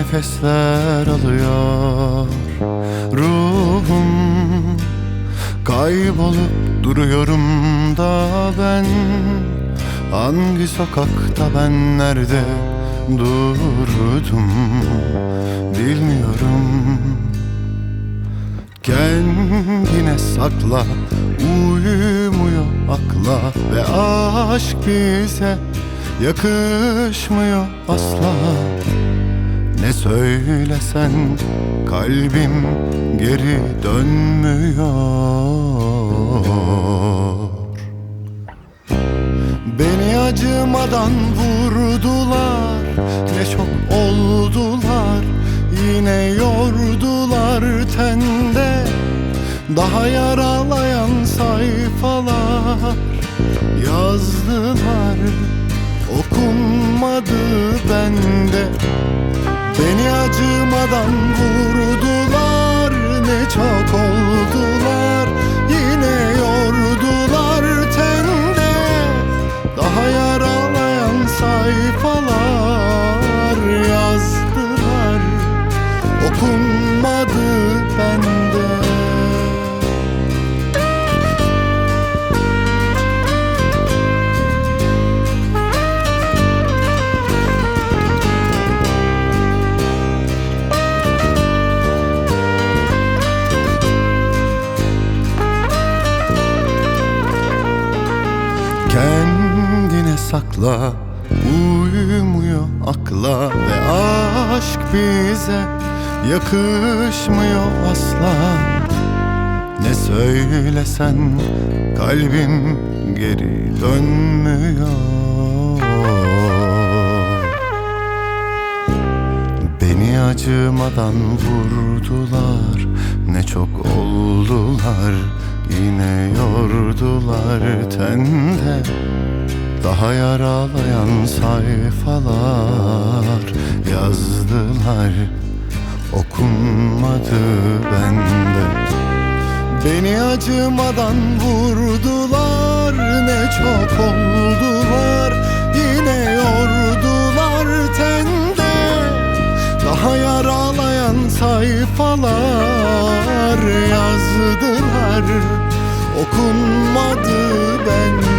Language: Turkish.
nefesler alıyor ruhum. Kaybolup duruyorum da ben, hangi sokakta, ben nerede durdum bilmiyorum. Kendine sakla, uyumuyor akla ve aşk bize yakışmıyor asla. Ne söylesen kalbim geri dönmüyor. Beni acımadan vurdular, ne çok oldular, yine yordular tende. Daha yaralayan sayfalar yazdılar, okunmadı bende. Beni acımadan vurdular, ne çok oldular, yine yordular tende. Daha yaralayan sayfalar yazdılar, okunmadı bende. Kendine sakla, uyumuyor akla ve aşk bize yakışmıyor asla. Ne söylesen kalbim geri dönmüyor. Beni acımadan vurdular, ne çok oldular, yine yordular tende. Daha yaralayan sayfalar yazdılar, okunmadı bende. Beni acımadan vurdular, ne çok oldular, yine yordular tende. Daha yaralayan sayfalar yazdılar, okunmadı bende.